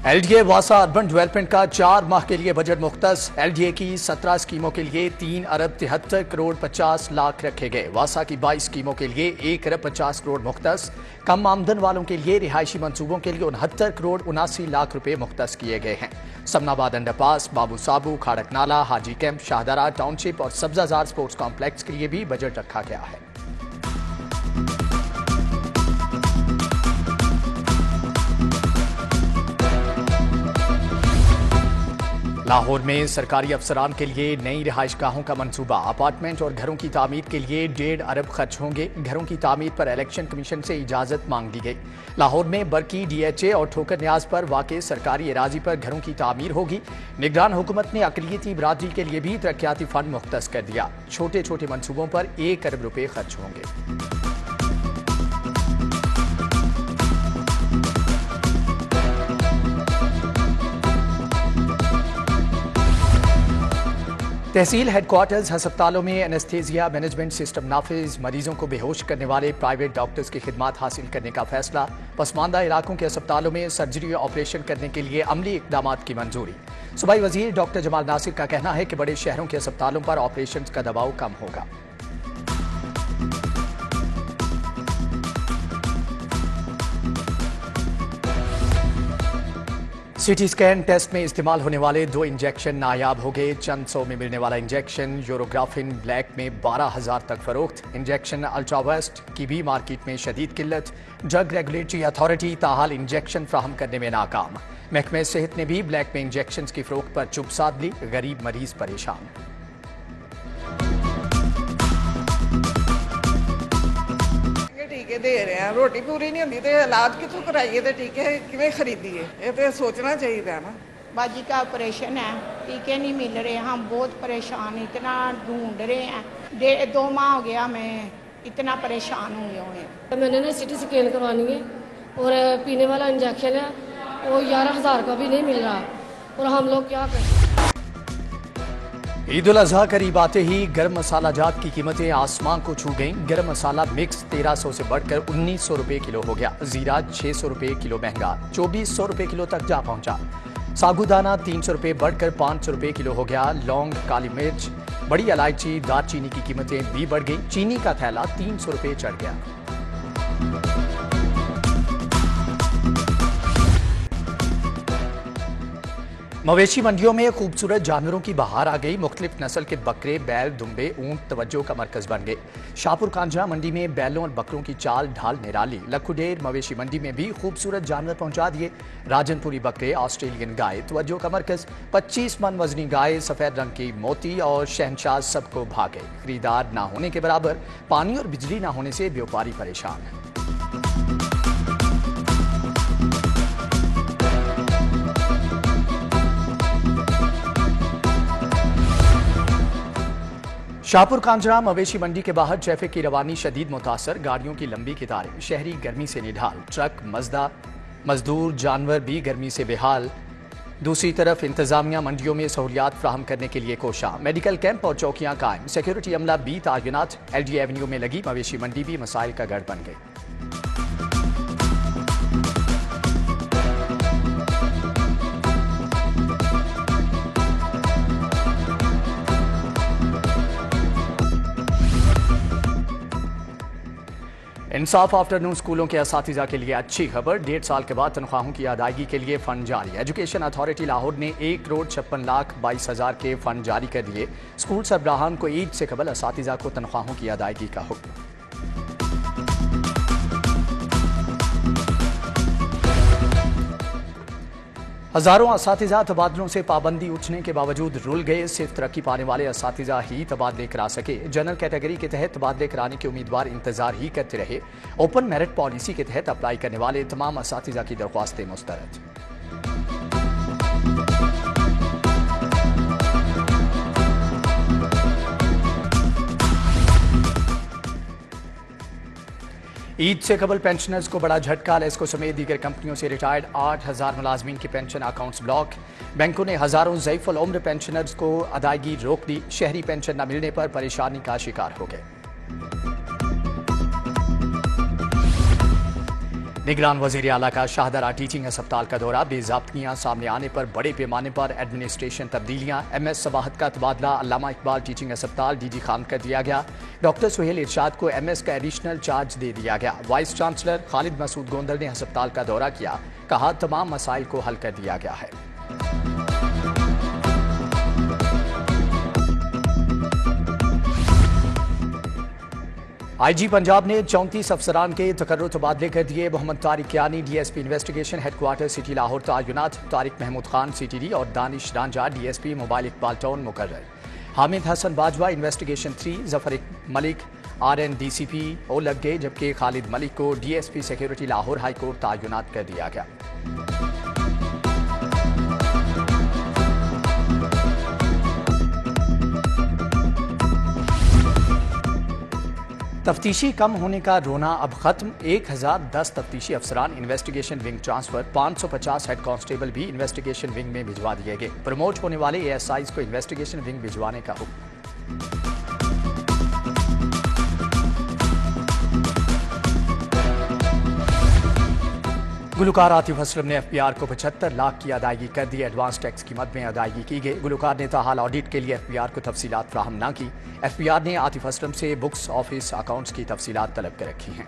LDA वासा urban development का 4 माह के लिए बजट मुख्तस। एलडीए की 17 स्कीमों के लिए 3 अरब 73 करोड़ 50 लाख रखे गए। वासा की 22 स्कीमों के लिए 1 अरब 50 करोड़ मुख्तस। कम आमदन वालों के लिए रिहायशी मंसूबों के लिए 69 करोड़ 79 लाख रुपए मुख्तस किए गए हैं। समनाबाद अंडरपास, बाबू साबू, खाड़क नाला, हाजी कैंप, शाहदरा टाउनशिप और सब्जाजार स्पोर्ट्स कॉम्प्लेक्स के लिए भी बजट रखा गया है। लाहौर में सरकारी अफसरान के लिए नई रिहाइशगाहों का मंसूबा। अपार्टमेंट और घरों की तामीर के लिए 1.5 अरब खर्च होंगे। घरों की तामीर पर इलेक्शन कमीशन से इजाजत मांग ली गई। लाहौर में बरकी, डीएचए और ठोकर न्याज पर वाक़े सरकारी एराजी पर घरों की तामीर होगी। निगरान हुकूमत ने अक़लियती बिरादरी के लिए भी तरक्याती फंड मुख्तस कर दिया। छोटे छोटे मंसूबों पर 1 अरब रुपए खर्च होंगे। तहसील हेडक्वार्टर्स अस्पतालों में एनेस्थीसिया मैनेजमेंट सिस्टम नाफिज। मरीजों को बेहोश करने वाले प्राइवेट डॉक्टर्स की खिदमत हासिल करने का फैसला। पसमानदा इलाकों के अस्पतालों में सर्जरी ऑपरेशन करने के लिए अमली इकदाम की मंजूरी। सूबाई वजीर डॉक्टर जमाल नासिर का कहना है कि बड़े शहरों के अस्पतालों पर ऑपरेशन का दबाव कम होगा। सिटी स्कैन टेस्ट में इस्तेमाल होने वाले 2 इंजेक्शन नायाब हो गए। चंद सौ में मिलने वाला इंजेक्शन यूरोग्राफिन ब्लैक में 12,000 तक फरोख्त। इंजेक्शन अल्ट्रावेस्ट की भी मार्केट में शदीद किल्लत। ड्रग रेगुलेटरी अथॉरिटी ताहाल इंजेक्शन फ्राहम करने में नाकाम। महकमे सेहत ने भी ब्लैक में इंजेक्शन की फरोख्त पर चुप साध ली। गरीब मरीज परेशान। टीके दे रहे हैं, रोटी पूरी नहीं होती तो इलाज कितों कराइए, तो टीके किवें खरीदिए, ये तो सोचना चाहिए ना। बाजी का ऑपरेशन है, टीके नहीं मिल रहे, हम बहुत परेशान, इतना ढूंढ रहे हैं। 2 माह हो गया, मैं इतना परेशान हुए हुए। मैंने ना सिटी स्कैन करवानी है और पीने वाला इंजेक्शन है वो 11,000 का भी नहीं मिल रहा, और हम लोग क्या करें। ईद उल अजहा करीब आते ही गर्म मसाला जात की कीमतें आसमान को छू गईं। गर्म मसाला मिक्स 1300 से बढ़कर 1900 रुपए किलो हो गया। जीरा 600 रुपए किलो महंगा 2400 रुपए किलो तक जा पहुंचा। साबूदाना 300 रुपए बढ़कर 500 रुपए किलो हो गया। लौंग, काली मिर्च, बड़ी इलायची, दालचीनी की कीमतें भी बढ़ गई। चीनी का थैला 300 रुपए चढ़ गया। मवेशी मंडियों में खूबसूरत जानवरों की बहार आ गई। मुख्तलिफ नस्ल के बकरे, बैल, दुम्बे, ऊंट तवज्जो का मरकज बन गए। शाहपुर कांजरा मंडी में बैलों और बकरों की चाल ढाल निराली। लखुडेर मवेशी मंडी में भी खूबसूरत जानवर पहुंचा दिए। राजनपुरी बकरे, ऑस्ट्रेलियन गाय तवज्जो का मरकज। 25 मन वजनी गाय, सफेद रंग की मोती और शहनशाह सबको भागे। खरीदार ना होने के बराबर। पानी और बिजली ना होने से व्यापारी परेशान है। शाहपुर कांजरा मवेशी मंडी के बाहर ट्रैफिक की रवानी शदीद मुतासर। गाड़ियों की लंबी कतारें, शहरी गर्मी से निढाल। ट्रक, मजदूर, जानवर भी गर्मी से बेहाल। दूसरी तरफ इंतजामिया मंडियों में सहूलियात फ्राहम करने के लिए कोशा। मेडिकल कैंप और चौकियां कायम। सिक्योरिटी अमला भी तैनात। एलडी एवेन्यू में लगी मवेशी मंडी भी मसाइल का गढ़ बन गई। इंसाफ आफ्टरनून स्कूलों के असातिज़ा के लिए अच्छी खबर। 1.5 साल के बाद तनख्वाहों की अदायगी के लिए फंड जारी। एजुकेशन अथॉरिटी लाहौर ने 1,56,22,000 के फंड जारी कर दिए। स्कूल सरबराहान को ईद से कबल असातिज़ा को तनख्वाहों की अदायगी का हुक्म। हजारों असातिज़ा तबादलों से पाबंदी उठने के बावजूद रुल गए। सिर्फ तरक्की पाने वाले असातिज़ा ही तबादले करा सके। जनरल कैटेगरी के तहत तबादले कराने के उम्मीदवार इंतजार ही करते रहे। ओपन मेरिट पॉलिसी के तहत अप्लाई करने वाले तमाम असातिज़ा की दरख्वास्तें मुस्तरद। ईद से कबल पेंशनर्स को बड़ा झटका। लेस्को समेत दीगर कंपनियों से रिटायर्ड 8,000 मुलाजमीन के पेंशन अकाउंट्स ब्लॉक। बैंकों ने हजारों ज़ईफ़ुल उम्र पेंशनर्स को अदायगी रोक दी। शहरी पेंशन न मिलने पर परेशानी का शिकार हो गए। निगरान वज़ीर आला का शाहदरा टीचिंग अस्पताल का दौरा, बेज़ाब्तियाँ सामने आने पर बड़े पैमाने पर एडमिनिस्ट्रेशन तब्दीलियाँ, MS सबाहत का तबादला अल्लामा इकबाल टीचिंग अस्पताल DG खान कर दिया गया। डॉक्टर सुहेल इरशाद को MS का एडिशनल चार्ज दे दिया गया। वाइस चांसलर खालिद मसूद गोंदल ने अस्पताल का दौरा किया, कहा तमाम मसाइल को हल कर दिया गया है। IG पंजाब ने 34 अफसरान के तकर्रुर तबादले कर दिए। Mohammad Tariq Kiani DSP investigation headquarter city Lahore तआयुनात, तारिक महमूद खान CTD और Danish Ranjha DSP mobile Iqbal town मुकर्रर। Hamid Hasan Bajwa investigation 3, Zafar Malik RN DCP ओ लग गए, जबकि खालिद मलिक को DSP security Lahore high court तआयुनात कर दिया गया। तफ्तीशी कम होने का रोना अब खत्म, 1010 तफ्तीशी अफसरान investigation wing transfer, 550 head constable भी इन्वेस्टिगेशन विंग में भिजवा दिए गए। प्रमोट होने वाले ASIs को इन्वेस्टिगेशन विंग भिजवाने का हुक्म। गुलकार आतिफ असलम ने FPR को 75 लाख की अदायगी कर दी। एडवांस टैक्स की मद में अदायगी की गई। गुलकार ने ताहाल ऑडिट के लिए FPR को तफसीलात फ्राहम न की। FPR ने आतिफ असलम से बुक्स ऑफिस अकाउंट्स की तफसीलात तलब कर रखी हैं।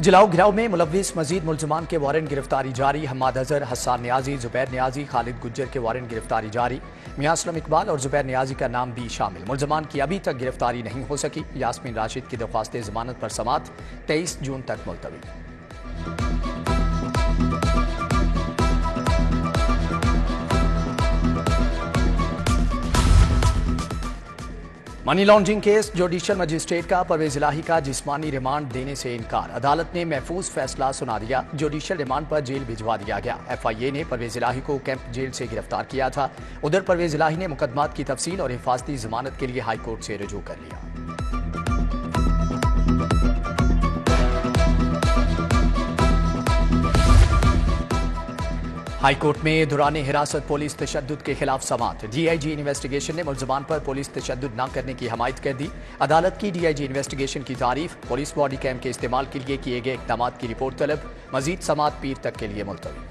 जलाओ गिराव में मुलव्विस मजीद मुल्जमान के वारंट गिरफ्तारी जारी। हम्माद अजहर, हसन नियाजी, जुबैर नियाजी, खालिद गुज्जर के वारंट गिरफ्तारी जारी। मियां असलम इकबाल और जुबैर नियाजी का नाम भी शामिल। मुल्जमान की अभी तक गिरफ्तारी नहीं हो सकी। यास्मीन राशिद की दरख्वास्त जमानत पर समात 23 जून तक मुलतवी। Money laundering case, judicial magistrate का परवेज इलाही का जिस्मानी रिमांड देने से इनकार। अदालत ने महफूज फैसला सुना दिया। जुडिशल रिमांड पर जेल भिजवा दिया गया। FIA ने परवेज इलाही को कैंप जेल से गिरफ्तार किया था। उधर परवेज इलाही ने मुकदमात की तफसील और हिफाजती जमानत के लिए हाई कोर्ट से रुजू कर लिया। हाई कोर्ट में दौरान हिरासत पुलिस तशद्दुद के खिलाफ समाअत। DIG इन्वेस्टिगेशन ने मुल्जमान पर पुलिस तशद्दुद न करने की हमायत कर दी। अदालत की DIG इन्वेस्टिगेशन की तारीफ। पुलिस बॉडी कैम के इस्तेमाल के लिए किए गए इक़दाम की रिपोर्ट तलब। मजीद समाअत पीर तक के लिए मुलतवी।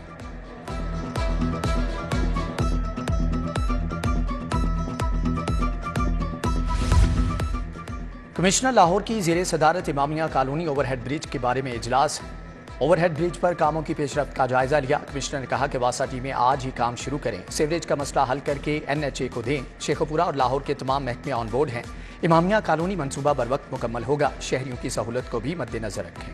कमिश्नर लाहौर की ज़ेरे सदारत इमामिया कॉलोनी ओवरहेड ब्रिज के बारे में इजलास। ओवरहेड ब्रिज पर कामों की पेशरफ्त का जायजा लिया। कमिश्नर ने कहा कि वासा टीमें आज ही काम शुरू करें। सीवरेज का मसला हल करके NHA को दें। शेखपुरा और लाहौर के तमाम महकमे ऑन बोर्ड हैं। इमामिया कॉलोनी मनसूबा बर वक्त मुकम्मल होगा। शहरियों की सहूलत को भी मद्देनजर रखें।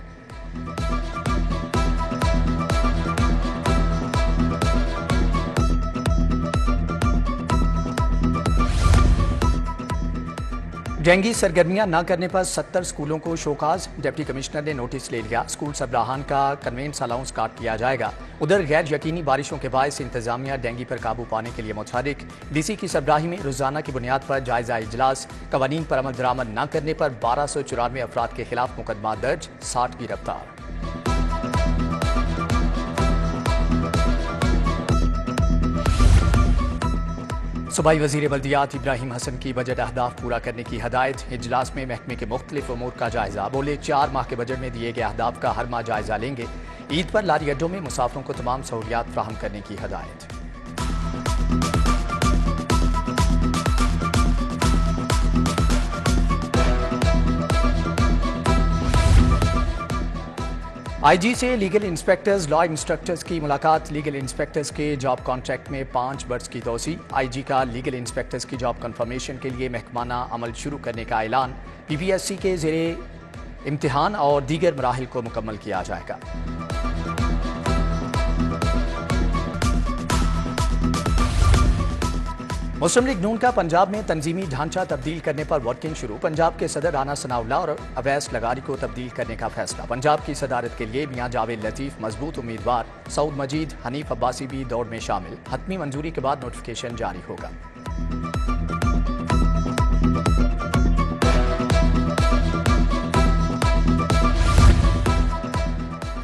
जंगी सरगर्मियां न करने पर 70 स्कूलों को शोकाज। डिप्टी कमिश्नर ने नोटिस ले लिया। स्कूल सरबराहान का कन्वेंस अलाउंस काट किया जाएगा। उधर गैर यकीनी बारिशों के बायस इंतजामिया डेंगू पर काबू पाने के लिए मुतहरिक। DC की सरबराही में रोजाना की बुनियाद पर जायजा इजलास। कवानीन पर अमल दरामद न करने पर 1294 अफराद के खिलाफ मुकदमा दर्ज, 60 गिरफ्तार। सूबाई वज़ीर बल्दियात इब्राहिम हसन की बजट अहदाफ पूरा करने की हदायत। इजलास में महकमे के मुख्तलिफ उमूर का जायजा। बोले 4 माह के बजट में दिए गए अहदाफ का हर माह जायजा लेंगे। ईद पर लारी अड्डों में मुसाफिरों को तमाम सहूलियात फ्राहम करने की हदायत। IG से लीगल इंस्पेक्टर्स लॉ इंस्ट्रक्टर्स की मुलाकात। लीगल इंस्पेक्टर्स के जॉब कॉन्ट्रैक्ट में 5 बर्स की तोसी। IG का लीगल इंस्पेक्टर्स की जॉब कन्फर्मेशन के लिए महकमाना अमल शुरू करने का ऐलान। PPSC के ज़ेरे इम्तिहान और दीगर मराहिल को मुकम्मल किया जाएगा। मुस्लिम लीग नून का पंजाब में तंजीमी ढांचा तब्दील करने पर वर्किंग शुरू। पंजाब के सदर राना सनाउल्लाह और अवैस लगारी को तब्दील करने का फैसला। पंजाब की सदारत के लिए मियां जावेद लतीफ मजबूत उम्मीदवार। सऊद मजीद, हनीफ अब्बासी भी दौड़ में शामिल। हतमी मंजूरी के बाद नोटिफिकेशन जारी होगा।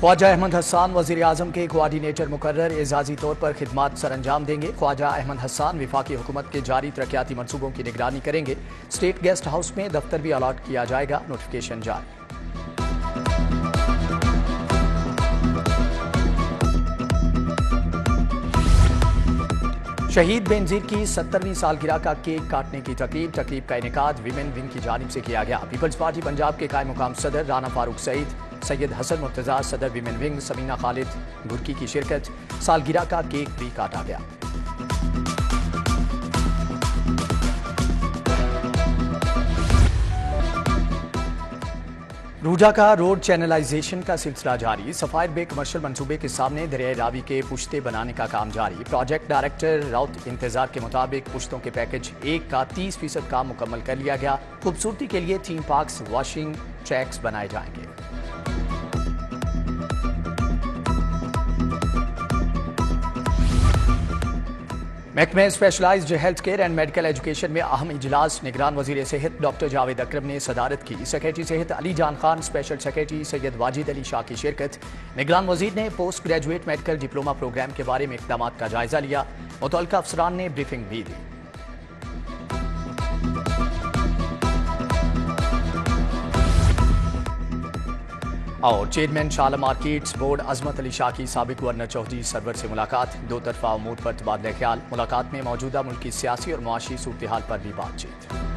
ख्वाजा अहमद हसन वज़ीर आज़म के कोऑर्डिनेटर मुकर्रर एजाजी तौर पर खिदमात सरअंजाम देंगे। ख्वाजा अहमद हसन वफाकी हुकूमत के जारी तरक्याती मनसूबों की निगरानी करेंगे। स्टेट गेस्ट हाउस में दफ्तर भी अलॉट किया जाएगा। नोटिफिकेशन जारी। शहीद बेनज़ीर की 70वीं सालगिरह का केक काटने की तकरीब का इनेकाद विमेन विंग की जानिब से किया गया। पीपल्स पार्टी पंजाब के कायम मुकाम सदर राना फारूक सईद हसन मुर्तज़ा, सदर विमेन विंग समीना खालिद गुरकी की शिरकत। सालगिरह का केक भी काटा गया। रूडा का रोड चैनलाइजेशन का सिलसिला जारी। सफायर बे कमर्शियल मंसूबे के सामने दरियाए रावी के पुश्ते बनाने का काम जारी। प्रोजेक्ट डायरेक्टर राउत इंतजार के मुताबिक पुश्तों के पैकेज 1 का 30% काम मुकम्मल कर लिया गया। खूबसूरती के लिए थीम पार्क्स, वॉशिंग ट्रैक्स बनाए जाएंगे। महकमे specialised health care and medical education में अहम इजलास। निगरान वजीर सेहत डॉक्टर जावेद अकरम ने सदारत की। सेक्रेटरी सेहत अली जान खान, स्पेशल सेक्रेटरी सैयद वाजिद अली शाह की शिरकत। निगरान वजीर ने post graduate medical diploma program के बारे में इक़दाम का जायजा लिया। मुतल्लिका अफसरान ने ब्रीफिंग भी दी। और चेयरमैन शाला मार्केट्स बोर्ड अजमत अली शाह की साबिक गवर्नर चौधरी सरवर से मुलाकात। दो तरफा उमूर पर तबादला ख्याल। मुलाकात में मौजूदा मुल्क की सियासी और मुआशी सूरत हाल पर भी बातचीत।